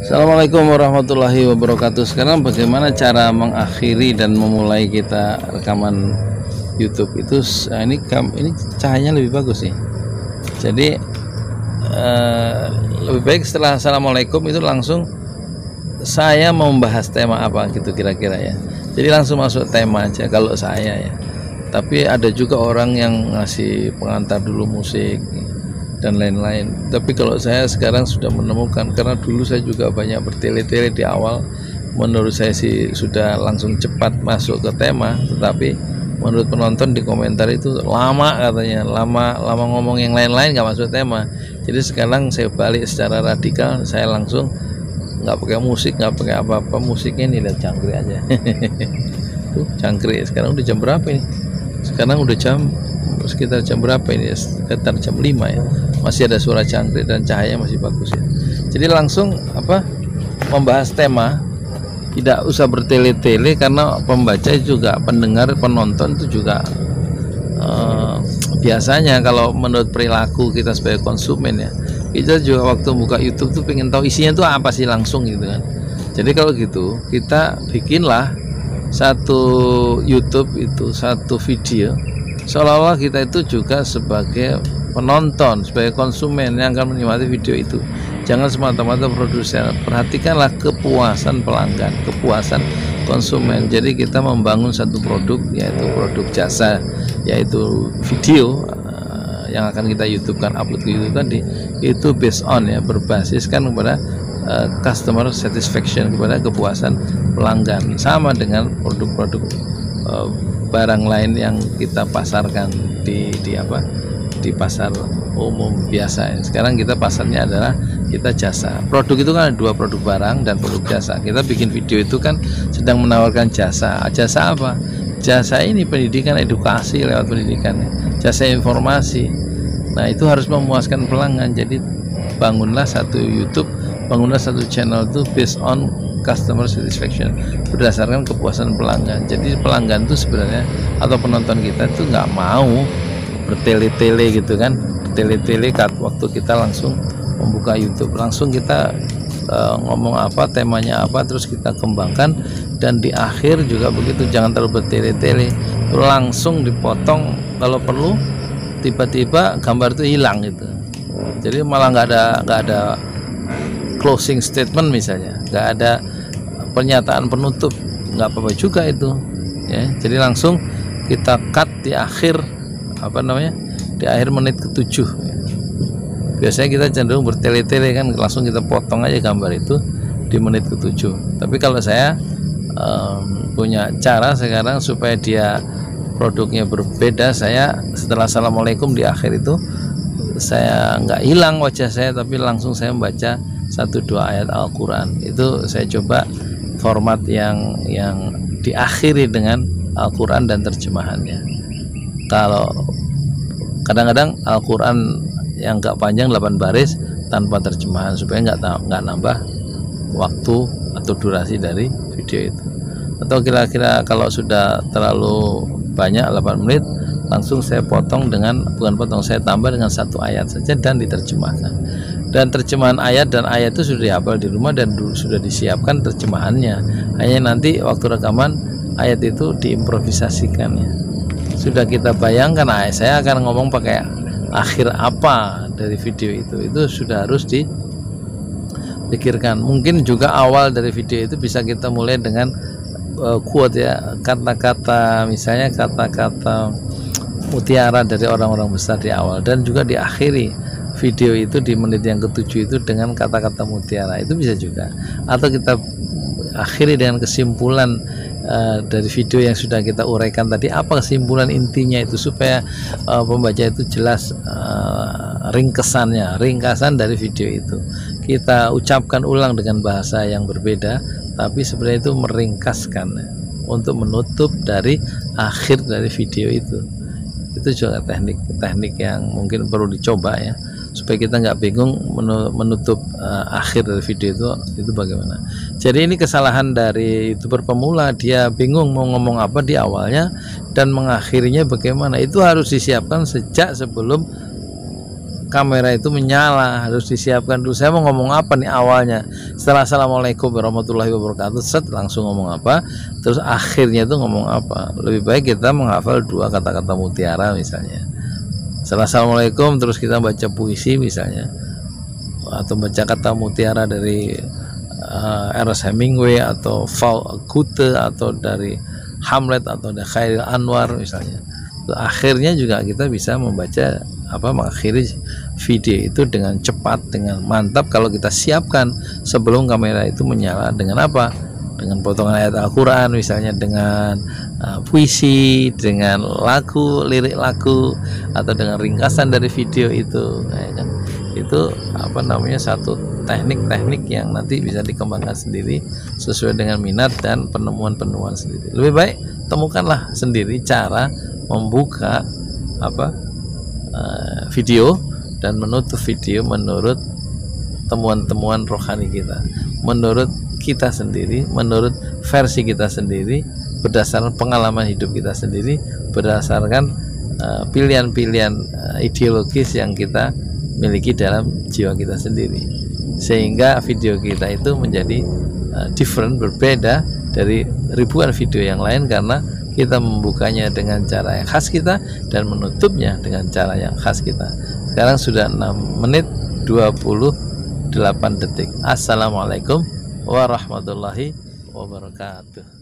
Assalamualaikum warahmatullahi wabarakatuh. Sekarang bagaimana cara mengakhiri dan memulai kita rekaman YouTube itu? Ini cahayanya lebih bagus nih. Jadi lebih baik setelah assalamualaikum itu langsung saya mau membahas tema apa gitu kira-kira ya. Jadi langsung masuk tema aja kalau saya ya. Tapi ada juga orang yang ngasih pengantar dulu musik dan lain-lain. Tapi kalau saya sekarang sudah menemukan, karena dulu saya juga banyak bertele-tele di awal, menurut saya sih sudah langsung cepat masuk ke tema, tetapi menurut penonton di komentar itu lama katanya, lama ngomong yang lain-lain nggak masuk tema. Jadi sekarang saya balik secara radikal, saya langsung nggak pakai musik, nggak pakai apa-apa, musiknya ini lihat jangkrik aja. Tuh jangkrik. Sekarang udah jam berapa ini? Sekarang udah sekitar jam berapa ini? Sekitar jam 5 ya. Masih ada suara jangkrik dan cahaya masih bagus ya. Jadi langsung membahas tema, tidak usah bertele-tele, karena pembaca juga, pendengar, penonton itu juga biasanya kalau menurut perilaku kita sebagai konsumen ya, kita juga waktu buka YouTube tuh pengen tahu isinya tuh apa sih langsung gitu kan. Jadi kalau gitu kita bikinlah satu YouTube itu satu video seolah-olah kita itu juga sebagai penonton, sebagai konsumen yang akan menikmati video itu. Jangan semata-mata produsen. Perhatikanlah kepuasan pelanggan, kepuasan konsumen. Jadi kita membangun satu produk, yaitu produk jasa, yaitu video yang akan kita YouTube-kan, upload ke YouTube tadi, itu based on ya, berbasiskan kepada customer satisfaction, kepada kepuasan pelanggan. Sama dengan produk-produk barang lain yang kita pasarkan di pasar umum biasa. Sekarang kita pasarnya adalah kita jasa. Produk itu kan ada dua, produk barang dan produk jasa. Kita bikin video itu kan sedang menawarkan jasa. Jasa apa? Jasa ini pendidikan, edukasi lewat pendidikan, jasa informasi. Nah itu harus memuaskan pelanggan. Jadi bangunlah satu YouTube, bangunlah satu channel itu based on customer satisfaction, berdasarkan kepuasan pelanggan. Jadi pelanggan itu sebenarnya atau penonton kita itu nggak mau bertele-tele gitu kan, bertele-tele waktu kita langsung membuka YouTube, langsung kita ngomong apa, temanya apa, terus kita kembangkan, dan di akhir juga begitu. Jangan terlalu bertele-tele, langsung dipotong kalau perlu, tiba-tiba gambar itu hilang gitu. Jadi malah nggak ada closing statement misalnya, nggak ada pernyataan penutup, nggak apa-apa juga itu ya. Jadi langsung kita cut di akhir di akhir menit ke-7 ya. Biasanya kita cenderung bertele-tele kan, langsung kita potong aja gambar itu di menit ke-7. Tapi kalau saya punya cara sekarang supaya dia produknya berbeda. Saya setelah assalamualaikum di akhir itu saya nggak hilang wajah saya, tapi langsung saya membaca 1-2 ayat Al-Quran. Itu saya coba format yang diakhiri dengan Al-Quran dan terjemahannya. Kalau kadang-kadang Al-Quran yang nggak panjang 8 baris tanpa terjemahan, supaya nggak nambah waktu atau durasi dari video itu. Atau kira-kira kalau sudah terlalu banyak 8 menit, langsung saya saya tambah dengan 1 ayat saja dan diterjemahkan. Dan terjemahan ayat itu sudah dihafal di rumah dan sudah disiapkan terjemahannya. Hanya nanti waktu rekaman ayat itu diimprovisasikan ya. Sudah kita bayangkan, saya akan ngomong pakai akhir apa dari video itu sudah harus dipikirkan. Mungkin juga awal dari video itu bisa kita mulai dengan quote ya, kata-kata, misalnya kata-kata mutiara dari orang-orang besar di awal, dan juga diakhiri video itu di menit yang ke-7 itu dengan kata-kata mutiara. Itu bisa juga. Atau kita akhiri dengan kesimpulan dari video yang sudah kita uraikan tadi, apa kesimpulan intinya itu, supaya pembaca itu jelas ringkasan dari video itu. Kita ucapkan ulang dengan bahasa yang berbeda, tapi sebenarnya itu meringkaskan untuk menutup dari akhir dari video itu. Itu juga teknik yang mungkin perlu dicoba ya, supaya kita nggak bingung menutup akhir dari video itu bagaimana. Jadi ini kesalahan dari YouTuber pemula, dia bingung mau ngomong apa di awalnya dan mengakhirinya bagaimana. Itu harus disiapkan sejak sebelum kamera itu menyala, harus disiapkan dulu. Saya mau ngomong apa nih awalnya, setelah assalamualaikum warahmatullahi wabarakatuh, set langsung ngomong apa, terus akhirnya itu ngomong apa. Lebih baik kita menghafal 2 kata-kata mutiara misalnya. Setelah assalamualaikum terus kita baca puisi misalnya, atau baca kata mutiara dari Ernest Hemingway atau Goethe atau dari Hamlet atau dari Khairil Anwar misalnya. Akhirnya juga kita bisa membaca mengakhiri video itu dengan cepat, dengan mantap kalau kita siapkan sebelum kamera itu menyala. Dengan apa? Dengan potongan ayat Al-Quran misalnya, dengan puisi, dengan lagu, lirik lagu, atau dengan ringkasan dari video itu. Nah, kan? Itu satu teknik-teknik yang nanti bisa dikembangkan sendiri sesuai dengan minat dan penemuan-penemuan sendiri. Lebih baik temukanlah sendiri cara membuka video dan menutup video menurut temuan-temuan rohani kita, menurut kita sendiri, menurut versi kita sendiri, berdasarkan pengalaman hidup kita sendiri, berdasarkan pilihan-pilihan ideologis yang kita miliki dalam jiwa kita sendiri, sehingga video kita itu menjadi different, berbeda dari ribuan video yang lain karena kita membukanya dengan cara yang khas kita dan menutupnya dengan cara yang khas kita. Sekarang sudah 6 menit 28 detik. Assalamualaikum warahmatullahi wabarakatuh.